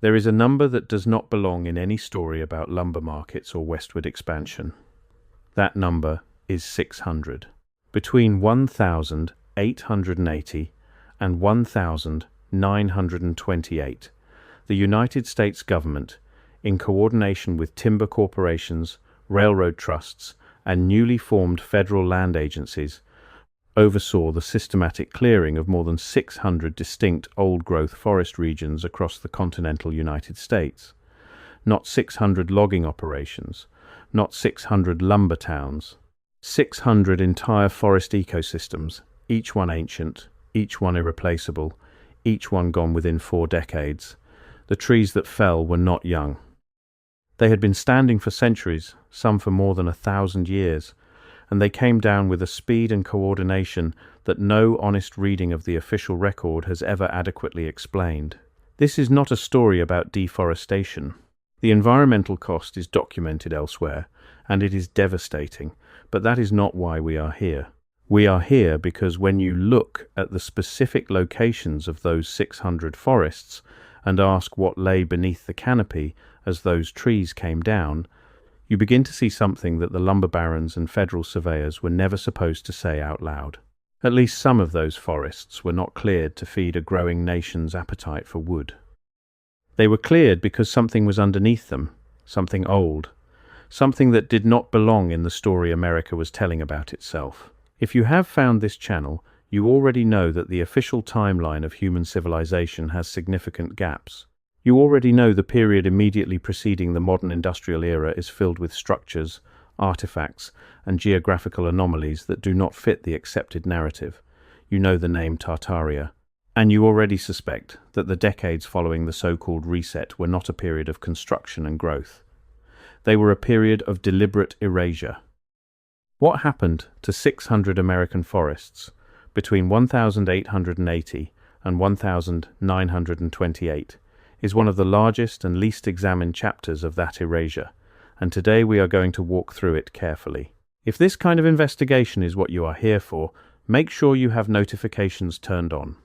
There is a number that does not belong in any story about lumber markets or westward expansion. That number is 600. Between 1880 and 1928, the United States government, in coordination with timber corporations, railroad trusts, and newly formed federal land agencies, oversaw the systematic clearing of more than 600 distinct old-growth forest regions across the continental United States. Not 600 logging operations, not 600 lumber towns, 600 entire forest ecosystems, each one ancient, each one irreplaceable, each one gone within 4 decades. The trees that fell were not young. They had been standing for centuries, some for more than 1,000 years, and they came down with a speed and coordination that no honest reading of the official record has ever adequately explained. This is not a story about deforestation. The environmental cost is documented elsewhere, and it is devastating, but that is not why we are here. We are here because when you look at the specific locations of those 600 forests and ask what lay beneath the canopy as those trees came down, you begin to see something that the lumber barons and federal surveyors were never supposed to say out loud. At least some of those forests were not cleared to feed a growing nation's appetite for wood. They were cleared because something was underneath them, something old, something that did not belong in the story America was telling about itself. If you have found this channel, you already know that the official timeline of human civilization has significant gaps. You already know the period immediately preceding the modern industrial era is filled with structures, artifacts, and geographical anomalies that do not fit the accepted narrative. You know the name Tartaria. And you already suspect that the decades following the so-called reset were not a period of construction and growth. They were a period of deliberate erasure. What happened to 600 American forests between 1880 and 1928 is one of the largest and least examined chapters of that erasure, and today we are going to walk through it carefully. If this kind of investigation is what you are here for, make sure you have notifications turned on.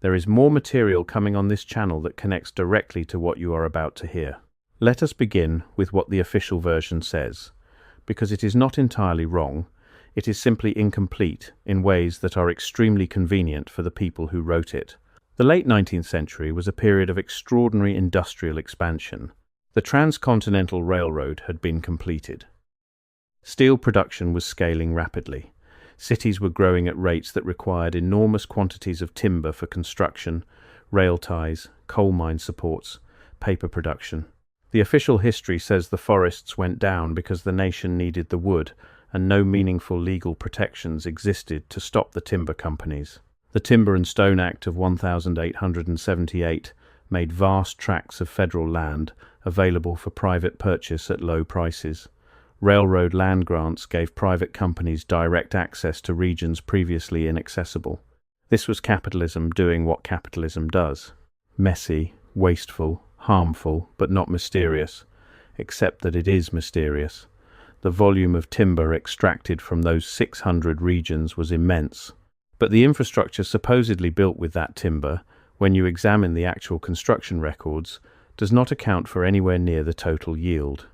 There is more material coming on this channel that connects directly to what you are about to hear. Let us begin with what the official version says, because it is not entirely wrong, it is simply incomplete in ways that are extremely convenient for the people who wrote it. The late 19th century was a period of extraordinary industrial expansion. The transcontinental railroad had been completed. Steel production was scaling rapidly. Cities were growing at rates that required enormous quantities of timber for construction, rail ties, coal mine supports, paper production. The official history says the forests went down because the nation needed the wood, and no meaningful legal protections existed to stop the timber companies. The Timber and Stone Act of 1878 made vast tracts of federal land available for private purchase at low prices. Railroad land grants gave private companies direct access to regions previously inaccessible. This was capitalism doing what capitalism does. Messy, wasteful, harmful, but not mysterious, except that it is mysterious. The volume of timber extracted from those 600 regions was immense. But the infrastructure supposedly built with that timber, when you examine the actual construction records, does not account for anywhere near the total yield.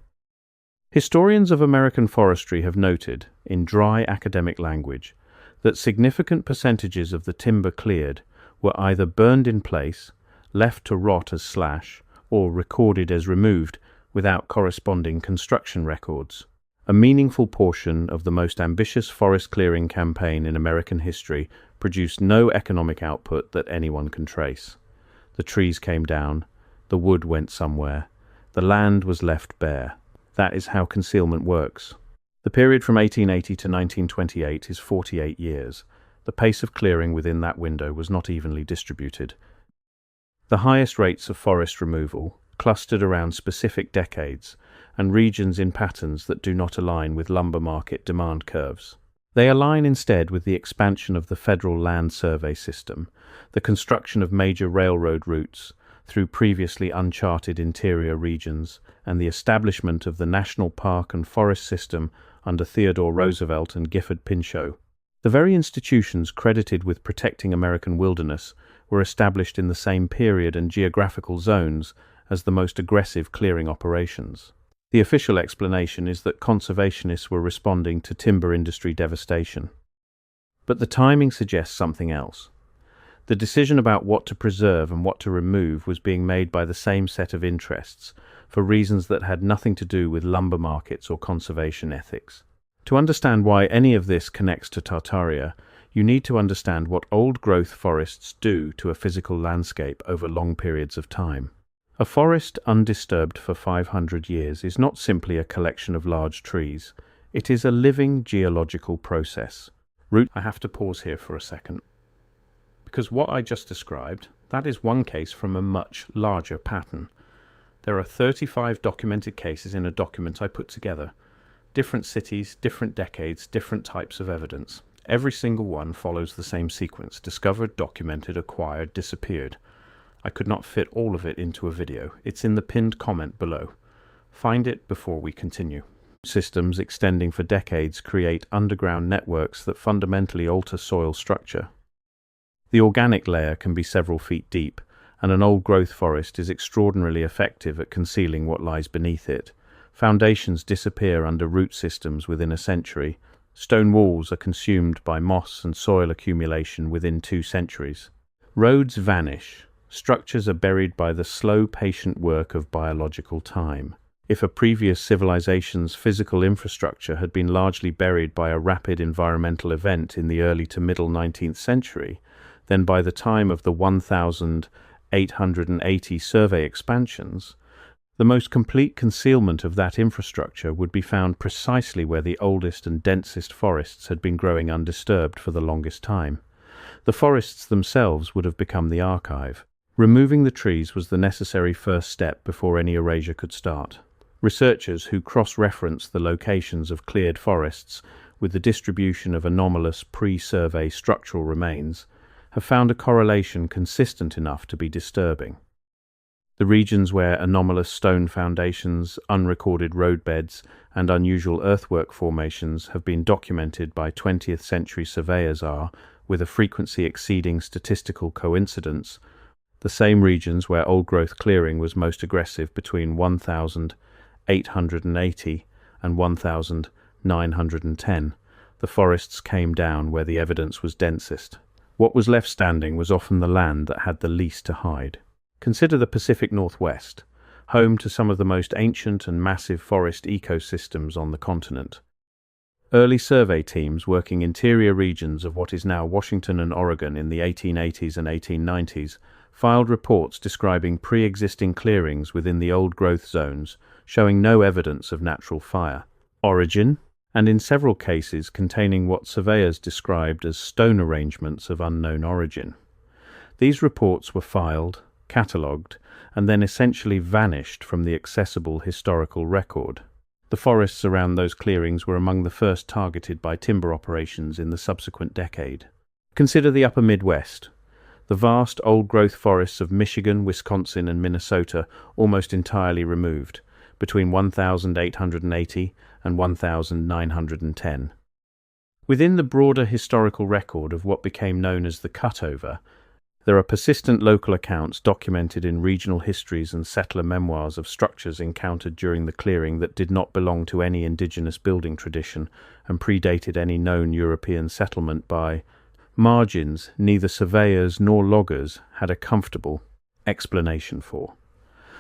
Historians of American forestry have noted, in dry academic language, that significant percentages of the timber cleared were either burned in place, left to rot as slash, or recorded as removed without corresponding construction records. A meaningful portion of the most ambitious forest clearing campaign in American history produced no economic output that anyone can trace. The trees came down, the wood went somewhere, the land was left bare. That is how concealment works. The period from 1880 to 1928 is 48 years. The pace of clearing within that window was not evenly distributed. The highest rates of forest removal clustered around specific decades and regions in patterns that do not align with lumber market demand curves. They align instead with the expansion of the federal land survey system, the construction of major railroad routes through previously uncharted interior regions, and the establishment of the National Park and Forest System under Theodore Roosevelt and Gifford Pinchot. The very institutions credited with protecting American wilderness were established in the same period and geographical zones as the most aggressive clearing operations. The official explanation is that conservationists were responding to timber industry devastation. But the timing suggests something else. The decision about what to preserve and what to remove was being made by the same set of interests, for reasons that had nothing to do with lumber markets or conservation ethics. To understand why any of this connects to Tartaria, you need to understand what old-growth forests do to a physical landscape over long periods of time. A forest undisturbed for 500 years is not simply a collection of large trees. It is a living geological process. I have to pause here for a second, because what I just described, that is one case from a much larger pattern. There are 35 documented cases in a document I put together. Different cities, different decades, different types of evidence. Every single one follows the same sequence: discovered, documented, acquired, disappeared. I could not fit all of it into a video. It's in the pinned comment below. Find it before we continue. Systems extending for decades create underground networks that fundamentally alter soil structure. The organic layer can be several feet deep, and an old-growth forest is extraordinarily effective at concealing what lies beneath it. Foundations disappear under root systems within a century. Stone walls are consumed by moss and soil accumulation within 2 centuries. Roads vanish. Structures are buried by the slow, patient work of biological time. If a previous civilization's physical infrastructure had been largely buried by a rapid environmental event in the early to middle 19th century, then by the time of the 1880 survey expansions, the most complete concealment of that infrastructure would be found precisely where the oldest and densest forests had been growing undisturbed for the longest time. The forests themselves would have become the archive. Removing the trees was the necessary first step before any erasure could start. Researchers who cross-reference the locations of cleared forests with the distribution of anomalous pre-survey structural remains have found a correlation consistent enough to be disturbing. The regions where anomalous stone foundations, unrecorded roadbeds, and unusual earthwork formations have been documented by 20th century surveyors are, with a frequency exceeding statistical coincidence, the same regions where old-growth clearing was most aggressive between 1880 and 1910. The forests came down where the evidence was densest. What was left standing was often the land that had the least to hide. Consider the Pacific Northwest, home to some of the most ancient and massive forest ecosystems on the continent. Early survey teams working interior regions of what is now Washington and Oregon in the 1880s and 1890s filed reports describing pre-existing clearings within the old-growth zones, showing no evidence of natural fire, origin, and in several cases containing what surveyors described as stone arrangements of unknown origin. These reports were filed, catalogued, and then essentially vanished from the accessible historical record. The forests around those clearings were among the first targeted by timber operations in the subsequent decade. Consider the upper Midwest. The vast old-growth forests of Michigan, Wisconsin, and Minnesota almost entirely removed, between 1880 and 1910. Within the broader historical record of what became known as the cutover, there are persistent local accounts documented in regional histories and settler memoirs of structures encountered during the clearing that did not belong to any indigenous building tradition and predated any known European settlement by margins neither surveyors nor loggers had a comfortable explanation for.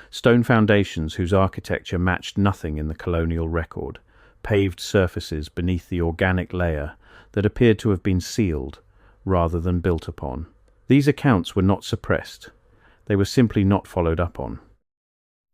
Stone foundations whose architecture matched nothing in the colonial record, paved surfaces beneath the organic layer that appeared to have been sealed rather than built upon. These accounts were not suppressed, they were simply not followed up on.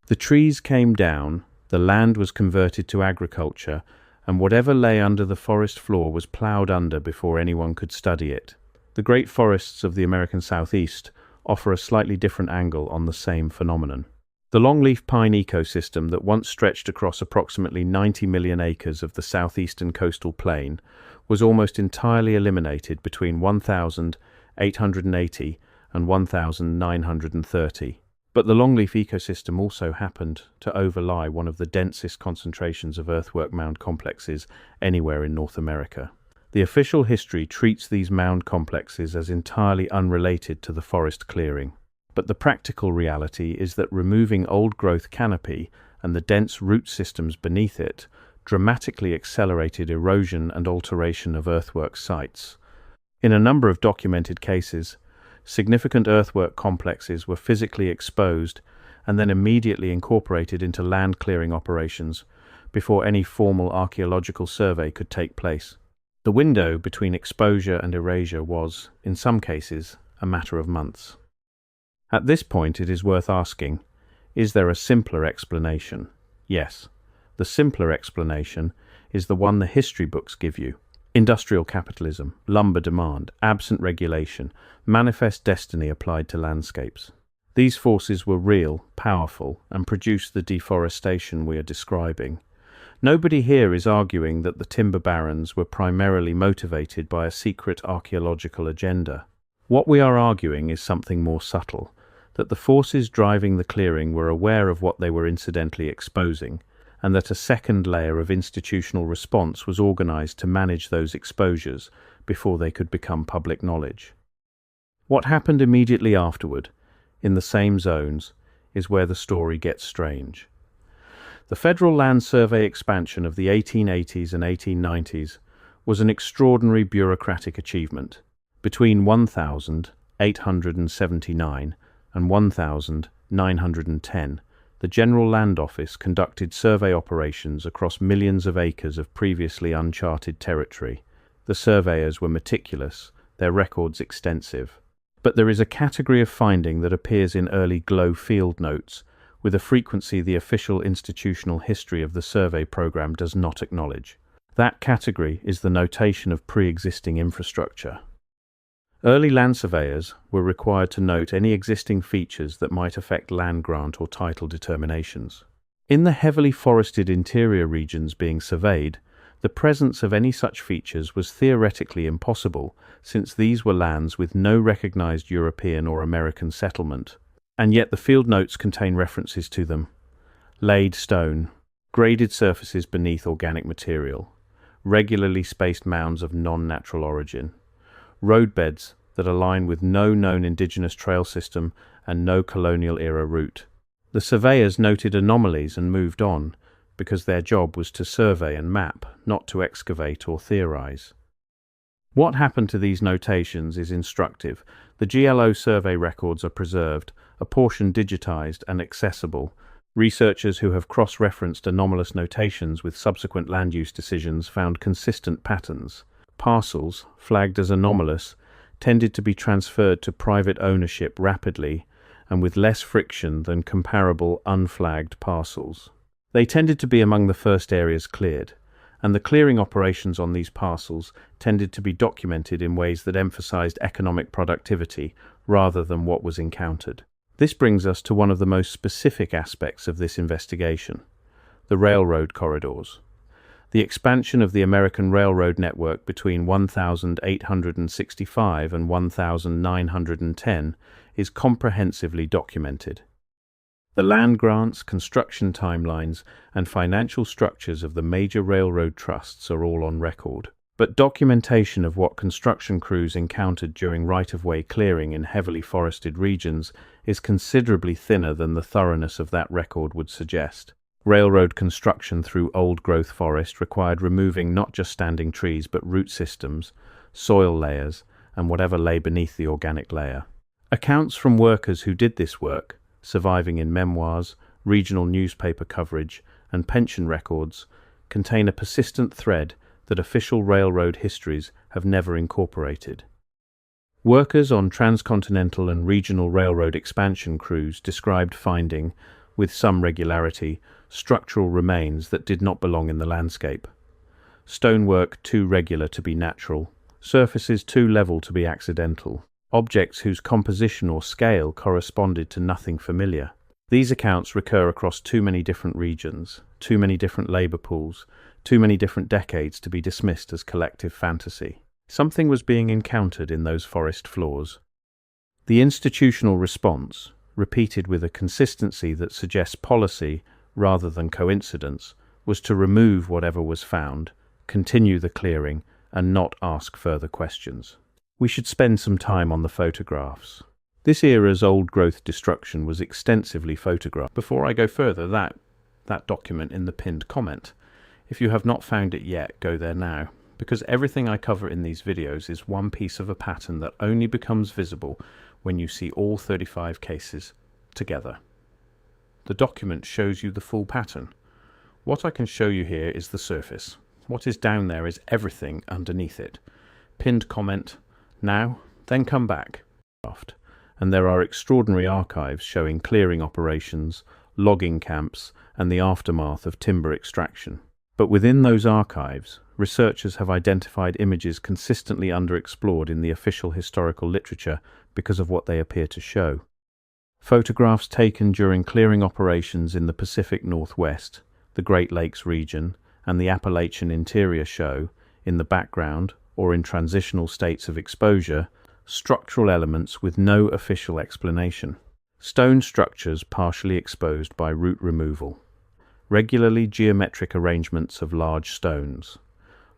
The trees came down, the land was converted to agriculture, and whatever lay under the forest floor was ploughed under before anyone could study it. The great forests of the American Southeast offer a slightly different angle on the same phenomenon. The longleaf pine ecosystem that once stretched across approximately 90 million acres of the southeastern coastal plain was almost entirely eliminated between 1880 and 1930. But the longleaf ecosystem also happened to overlie one of the densest concentrations of earthwork mound complexes anywhere in North America. The official history treats these mound complexes as entirely unrelated to the forest clearing. But the practical reality is that removing old-growth canopy and the dense root systems beneath it dramatically accelerated erosion and alteration of earthwork sites. In a number of documented cases, significant earthwork complexes were physically exposed and then immediately incorporated into land clearing operations before any formal archaeological survey could take place. The window between exposure and erasure was, in some cases, a matter of months. At this point, it is worth asking, is there a simpler explanation? Yes. The simpler explanation is the one the history books give you. Industrial capitalism, lumber demand, absent regulation, manifest destiny applied to landscapes. These forces were real, powerful, and produced the deforestation we are describing. Nobody here is arguing that the timber barons were primarily motivated by a secret archaeological agenda. What we are arguing is something more subtle, that the forces driving the clearing were aware of what they were incidentally exposing, and that a second layer of institutional response was organized to manage those exposures before they could become public knowledge. What happened immediately afterward, in the same zones, is where the story gets strange. The Federal Land Survey expansion of the 1880s and 1890s was an extraordinary bureaucratic achievement. Between 1879 and 1910, the General Land Office conducted survey operations across millions of acres of previously uncharted territory. The surveyors were meticulous, their records extensive. But there is a category of finding that appears in early GLOW field notes, with a frequency the official institutional history of the survey program does not acknowledge. That category is the notation of pre-existing infrastructure. Early land surveyors were required to note any existing features that might affect land grant or title determinations. In the heavily forested interior regions being surveyed, the presence of any such features was theoretically impossible, since these were lands with no recognized European or American settlement. And yet the field notes contain references to them. Laid stone, graded surfaces beneath organic material, regularly spaced mounds of non-natural origin, roadbeds that align with no known indigenous trail system and no colonial-era route. The surveyors noted anomalies and moved on, because their job was to survey and map, not to excavate or theorize. What happened to these notations is instructive. The GLO survey records are preserved, a portion digitized and accessible. Researchers who have cross-referenced anomalous notations with subsequent land use decisions found consistent patterns. Parcels, flagged as anomalous, tended to be transferred to private ownership rapidly and with less friction than comparable unflagged parcels. They tended to be among the first areas cleared, and the clearing operations on these parcels tended to be documented in ways that emphasized economic productivity rather than what was encountered. This brings us to one of the most specific aspects of this investigation: the railroad corridors. The expansion of the American railroad network between 1865 and 1910 is comprehensively documented. The land grants, construction timelines, and financial structures of the major railroad trusts are all on record. But documentation of what construction crews encountered during right-of-way clearing in heavily forested regions is considerably thinner than the thoroughness of that record would suggest. Railroad construction through old-growth forest required removing not just standing trees but root systems, soil layers, and whatever lay beneath the organic layer. Accounts from workers who did this work, surviving in memoirs, regional newspaper coverage, and pension records, contain a persistent thread that official railroad histories have never incorporated. Workers on transcontinental and regional railroad expansion crews described finding, with some regularity, structural remains that did not belong in the landscape. Stonework too regular to be natural, surfaces too level to be accidental, objects whose composition or scale corresponded to nothing familiar. These accounts recur across too many different regions, too many different labor pools, too many different decades to be dismissed as collective fantasy. Something was being encountered in those forest floors. The institutional response, repeated with a consistency that suggests policy rather than coincidence, was to remove whatever was found, continue the clearing, and not ask further questions. We should spend some time on the photographs. This era's old-growth destruction was extensively photographed. Before I go further, that document in the pinned comment. If you have not found it yet, go there now, because everything I cover in these videos is one piece of a pattern that only becomes visible when you see all 35 cases together. The document shows you the full pattern. What I can show you here is the surface. What is down there is everything underneath it. Pinned comment, now, then come back. And there are extraordinary archives showing clearing operations, logging camps, and the aftermath of timber extraction. But within those archives, researchers have identified images consistently underexplored in the official historical literature because of what they appear to show. Photographs taken during clearing operations in the Pacific Northwest, the Great Lakes region, and the Appalachian interior show, in the background or in transitional states of exposure, structural elements with no official explanation. Stone structures partially exposed by root removal. Regularly geometric arrangements of large stones.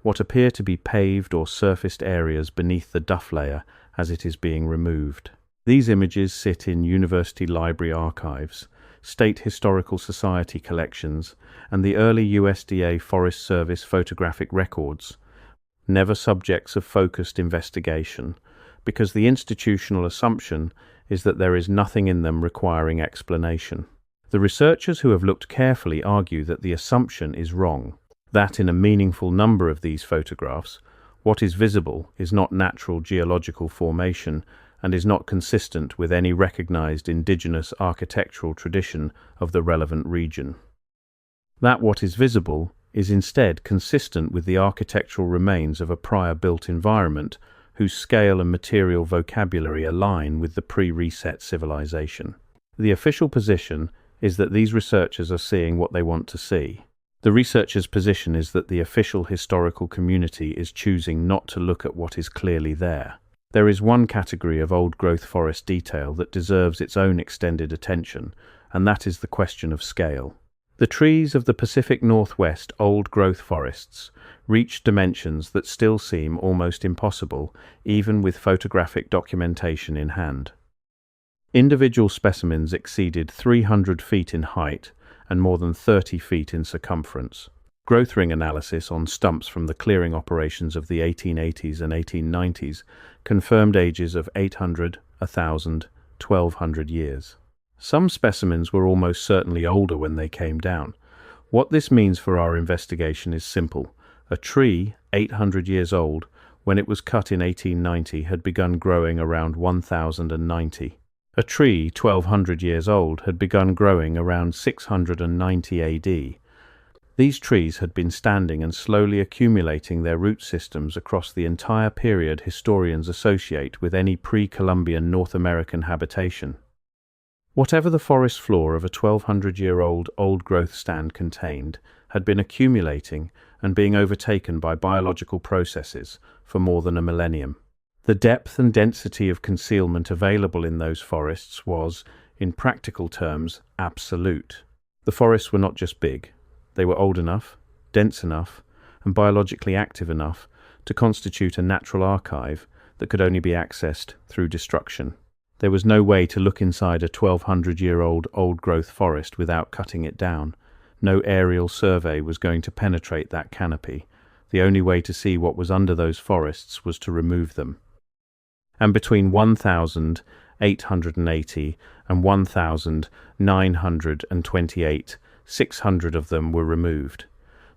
What appear to be paved or surfaced areas beneath the duff layer as it is being removed. These images sit in university library archives, State Historical Society collections, and the early USDA Forest Service photographic records, never subjects of focused investigation, because the institutional assumption is that there is nothing in them requiring explanation. The researchers who have looked carefully argue that the assumption is wrong, that in a meaningful number of these photographs, what is visible is not natural geological formation and is not consistent with any recognized indigenous architectural tradition of the relevant region. That what is visible is instead consistent with the architectural remains of a prior built environment whose scale and material vocabulary align with the pre-reset civilization. The official position is that these researchers are seeing what they want to see. The researchers' position is that the official historical community is choosing not to look at what is clearly there. There is one category of old-growth forest detail that deserves its own extended attention, and that is the question of scale. The trees of the Pacific Northwest old-growth forests reach dimensions that still seem almost impossible, even with photographic documentation in hand. Individual specimens exceeded 300 feet in height and more than 30 feet in circumference. Growth ring analysis on stumps from the clearing operations of the 1880s and 1890s confirmed ages of 800, 1,000, 1,200 years. Some specimens were almost certainly older when they came down. What this means for our investigation is simple. A tree, 800 years old, when it was cut in 1890, had begun growing around 1090. A tree, 1,200 years old, had begun growing around 690 AD. These trees had been standing and slowly accumulating their root systems across the entire period historians associate with any pre-Columbian North American habitation. Whatever the forest floor of a 1,200-year-old old-growth stand contained had been accumulating and being overtaken by biological processes for more than a millennium. The depth and density of concealment available in those forests was, in practical terms, absolute. The forests were not just big. They were old enough, dense enough, and biologically active enough to constitute a natural archive that could only be accessed through destruction. There was no way to look inside a 1,200-year-old old-growth forest without cutting it down. No aerial survey was going to penetrate that canopy. The only way to see what was under those forests was to remove them. And between 1,880 and 1,928, 600 of them were removed.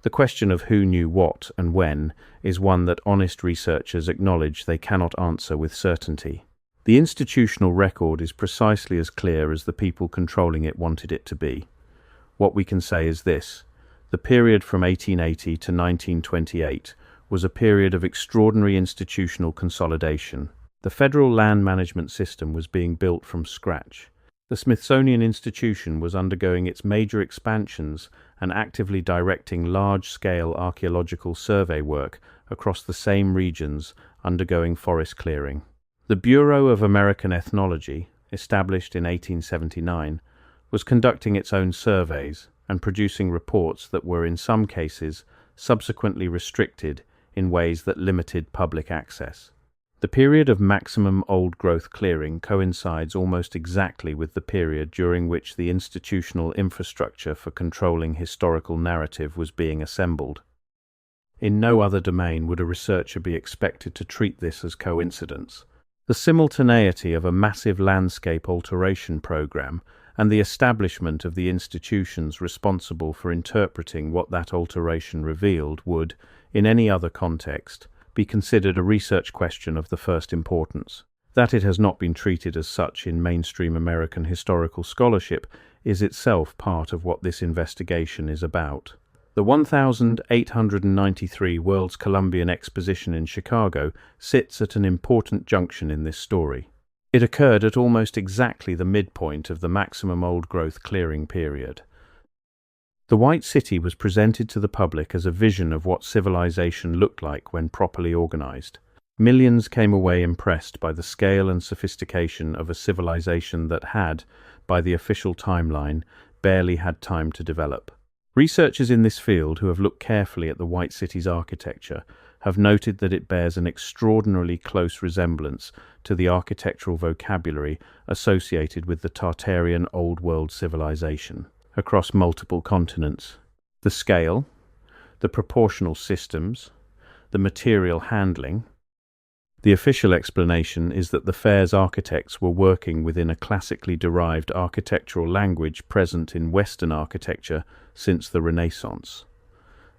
The question of who knew what and when is one that honest researchers acknowledge they cannot answer with certainty. The institutional record is precisely as clear as the people controlling it wanted it to be. What we can say is this: the period from 1880 to 1928 was a period of extraordinary institutional consolidation. The federal land management system was being built from scratch. The Smithsonian Institution was undergoing its major expansions and actively directing large-scale archaeological survey work across the same regions undergoing forest clearing. The Bureau of American Ethnology, established in 1879, was conducting its own surveys and producing reports that were in some cases subsequently restricted in ways that limited public access. The period of maximum old-growth clearing coincides almost exactly with the period during which the institutional infrastructure for controlling historical narrative was being assembled. In no other domain would a researcher be expected to treat this as coincidence. The simultaneity of a massive landscape alteration program and the establishment of the institutions responsible for interpreting what that alteration revealed would, in any other context, be considered a research question of the first importance. That it has not been treated as such in mainstream American historical scholarship is itself part of what this investigation is about. The 1893 World's Columbian Exposition in Chicago sits at an important junction in this story. It occurred at almost exactly the midpoint of the maximum old-growth clearing period. The White City was presented to the public as a vision of what civilization looked like when properly organized. Millions came away impressed by the scale and sophistication of a civilization that had, by the official timeline, barely had time to develop. Researchers in this field who have looked carefully at the White City's architecture have noted that it bears an extraordinarily close resemblance to the architectural vocabulary associated with the Tartarian Old World civilization across multiple continents. The scale, the proportional systems, the material handling. The official explanation is that the fair's architects were working within a classically derived architectural language present in Western architecture since the Renaissance.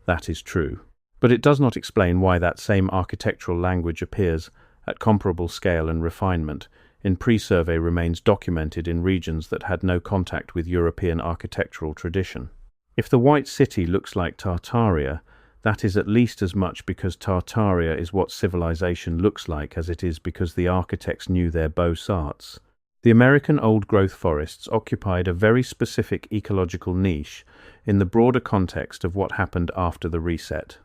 That is true. But it does not explain why that same architectural language appears, at comparable scale and refinement, in pre-survey remains documented in regions that had no contact with European architectural tradition. If the White City looks like Tartaria, that is at least as much because Tartaria is what civilization looks like as it is because the architects knew their beaux-arts. The American old-growth forests occupied a very specific ecological niche in the broader context of what happened after the reset.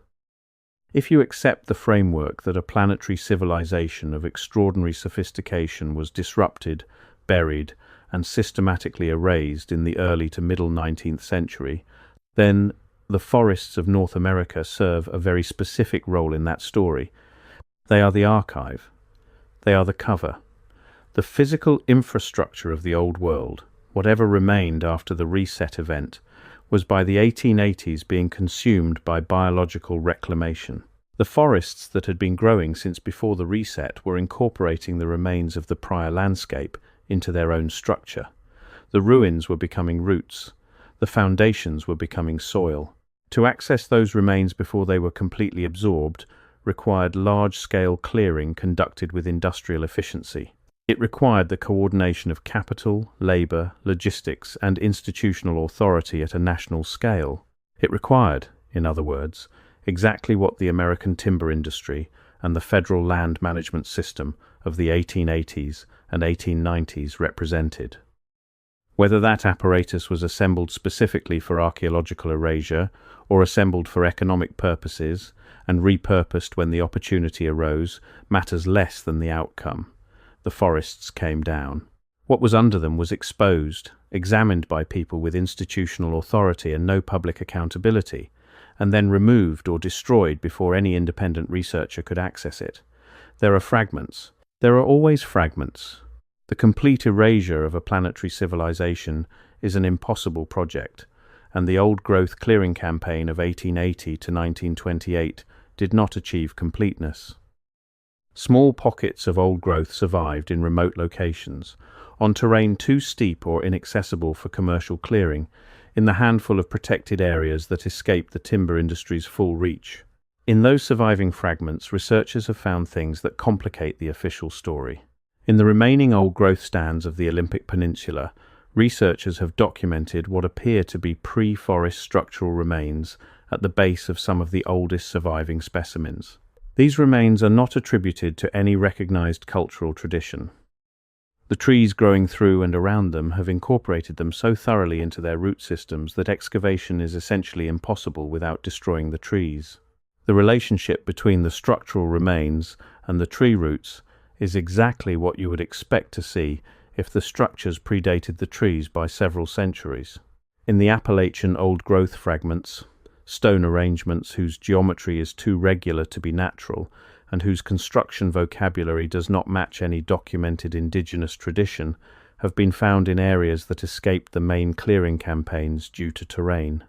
If you accept the framework that a planetary civilization of extraordinary sophistication was disrupted, buried, and systematically erased in the early to middle 19th century, then the forests of North America serve a very specific role in that story. They are the archive. They are the cover. The physical infrastructure of the Old World, whatever remained after the reset event, was by the 1880s being consumed by biological reclamation. The forests that had been growing since before the reset were incorporating the remains of the prior landscape into their own structure. The ruins were becoming roots. The foundations were becoming soil. To access those remains before they were completely absorbed required large-scale clearing conducted with industrial efficiency. It required the coordination of capital, labor, logistics, and institutional authority at a national scale. It required, in other words, exactly what the American timber industry and the federal land management system of the 1880s and 1890s represented. Whether that apparatus was assembled specifically for archaeological erasure or assembled for economic purposes and repurposed when the opportunity arose matters less than the outcome. The forests came down. What was under them was exposed, examined by people with institutional authority and no public accountability, and then removed or destroyed before any independent researcher could access it. There are fragments. There are always fragments. The complete erasure of a planetary civilization is an impossible project, and the old-growth clearing campaign of 1880 to 1928 did not achieve completeness. Small pockets of old growth survived in remote locations, on terrain too steep or inaccessible for commercial clearing, in the handful of protected areas that escaped the timber industry's full reach. In those surviving fragments, researchers have found things that complicate the official story. In the remaining old-growth stands of the Olympic Peninsula, researchers have documented what appear to be pre-forest structural remains at the base of some of the oldest surviving specimens. These remains are not attributed to any recognized cultural tradition. The trees growing through and around them have incorporated them so thoroughly into their root systems that excavation is essentially impossible without destroying the trees. The relationship between the structural remains and the tree roots is exactly what you would expect to see if the structures predated the trees by several centuries. In the Appalachian old-growth fragments, stone arrangements whose geometry is too regular to be natural, and whose construction vocabulary does not match any documented indigenous tradition, have been found in areas that escaped the main clearing campaigns due to terrain.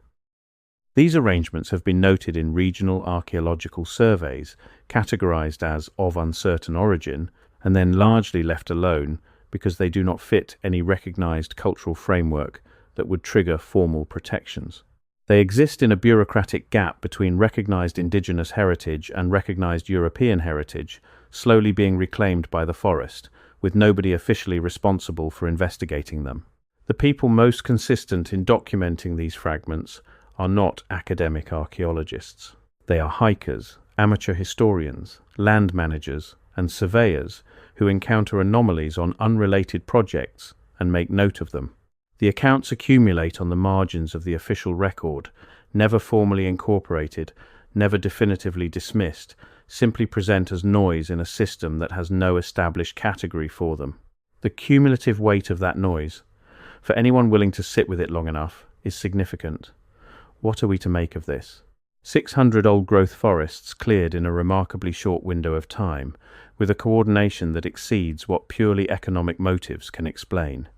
These arrangements have been noted in regional archaeological surveys, categorized as of uncertain origin, and then largely left alone because they do not fit any recognized cultural framework that would trigger formal protections. They exist in a bureaucratic gap between recognized indigenous heritage and recognized European heritage, slowly being reclaimed by the forest, with nobody officially responsible for investigating them. The people most consistent in documenting these fragments are not academic archaeologists. They are hikers, amateur historians, land managers, and surveyors who encounter anomalies on unrelated projects and make note of them. The accounts accumulate on the margins of the official record, never formally incorporated, never definitively dismissed, simply present as noise in a system that has no established category for them. The cumulative weight of that noise, for anyone willing to sit with it long enough, is significant. What are we to make of this? 600 old-growth forests cleared in a remarkably short window of time, with a coordination that exceeds what purely economic motives can explain.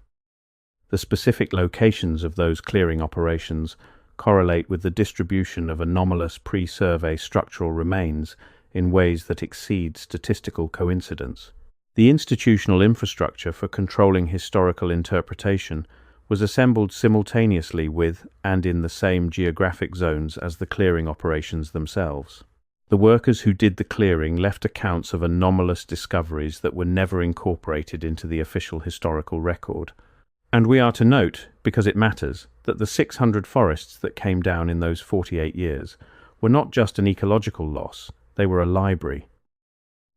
The specific locations of those clearing operations correlate with the distribution of anomalous pre-survey structural remains in ways that exceed statistical coincidence. The institutional infrastructure for controlling historical interpretation was assembled simultaneously with and in the same geographic zones as the clearing operations themselves. The workers who did the clearing left accounts of anomalous discoveries that were never incorporated into the official historical record. And we are to note, because it matters, that the 600 forests that came down in those 48 years were not just an ecological loss, they were a library.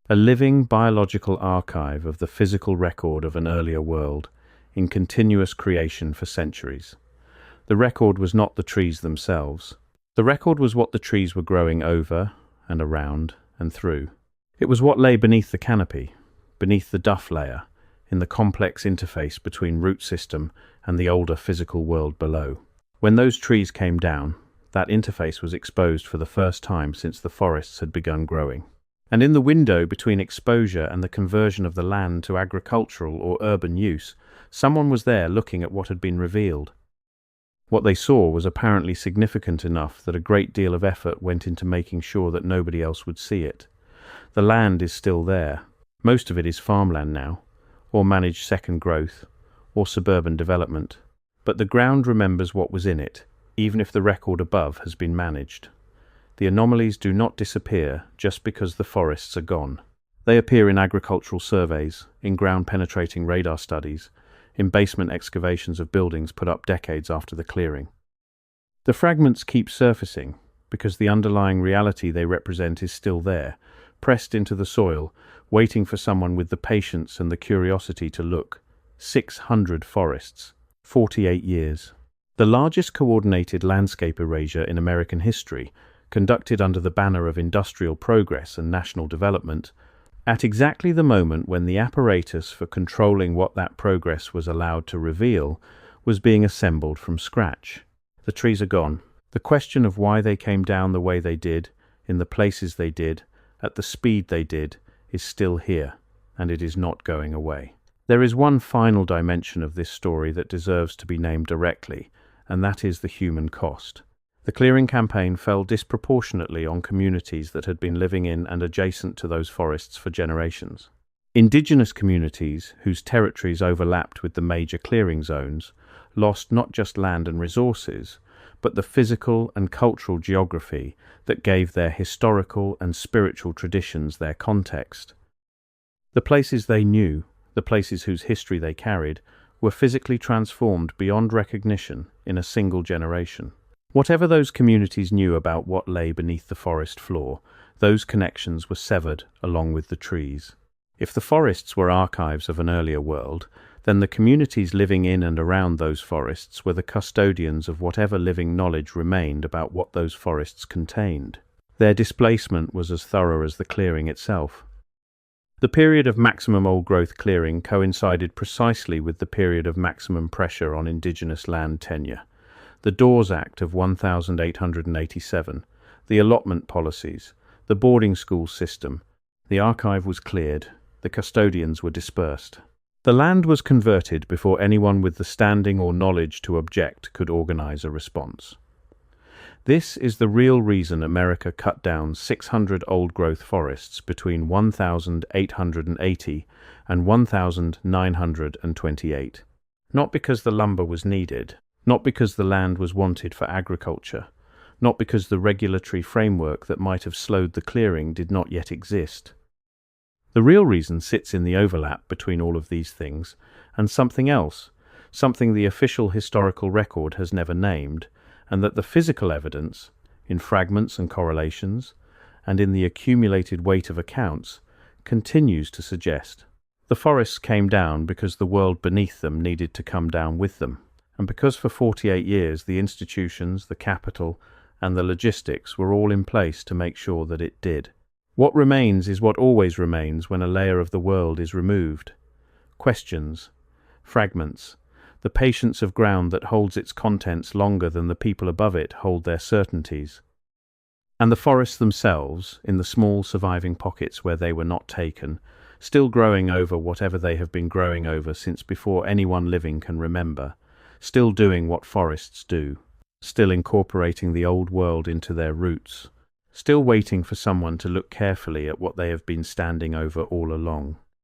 A living biological archive of the physical record of an earlier world, in continuous creation for centuries. The record was not the trees themselves. The record was what the trees were growing over and around and through. It was what lay beneath the canopy, beneath the duff layer, in the complex interface between root system and the older physical world below. When those trees came down, that interface was exposed for the first time since the forests had begun growing. And in the window between exposure and the conversion of the land to agricultural or urban use, someone was there looking at what had been revealed. What they saw was apparently significant enough that a great deal of effort went into making sure that nobody else would see it. The land is still there. Most of it is farmland now, or managed second growth, or suburban development. But the ground remembers what was in it, even if the record above has been managed. The anomalies do not disappear just because the forests are gone. They appear in agricultural surveys, in ground-penetrating radar studies, in basement excavations of buildings put up decades after the clearing. The fragments keep surfacing because the underlying reality they represent is still there, pressed into the soil, waiting for someone with the patience and the curiosity to look. 600 forests, 48 years. The largest coordinated landscape erasure in American history, conducted under the banner of industrial progress and national development, at exactly the moment when the apparatus for controlling what that progress was allowed to reveal was being assembled from scratch. The trees are gone. The question of why they came down the way they did, in the places they did, at the speed they did, is still here, and it is not going away. There is one final dimension of this story that deserves to be named directly, and that is the human cost. The clearing campaign fell disproportionately on communities that had been living in and adjacent to those forests for generations. Indigenous communities, whose territories overlapped with the major clearing zones, lost not just land and resources, but the physical and cultural geography that gave their historical and spiritual traditions their context. The places they knew, the places whose history they carried, were physically transformed beyond recognition in a single generation. Whatever those communities knew about what lay beneath the forest floor, those connections were severed along with the trees. If the forests were archives of an earlier world, then the communities living in and around those forests were the custodians of whatever living knowledge remained about what those forests contained. Their displacement was as thorough as the clearing itself. The period of maximum old-growth clearing coincided precisely with the period of maximum pressure on indigenous land tenure. The Dawes Act of 1887, the allotment policies, the boarding school system, The archive was cleared. The custodians were dispersed. The land was converted before anyone with the standing or knowledge to object could organize a response. This is the real reason America cut down 600 old-growth forests between 1880 and 1928. Not because the lumber was needed, not because the land was wanted for agriculture, not because the regulatory framework that might have slowed the clearing did not yet exist. The real reason sits in the overlap between all of these things and something else, something the official historical record has never named, and that the physical evidence, in fragments and correlations, and in the accumulated weight of accounts, continues to suggest. The forests came down because the world beneath them needed to come down with them, and because for 48 years the institutions, the capital, and the logistics were all in place to make sure that it did. What remains is what always remains when a layer of the world is removed. Questions, fragments, the patience of ground that holds its contents longer than the people above it hold their certainties. And the forests themselves, in the small surviving pockets where they were not taken, still growing over whatever they have been growing over since before anyone living can remember, still doing what forests do, still incorporating the old world into their roots, still waiting for someone to look carefully at what they have been standing over all along.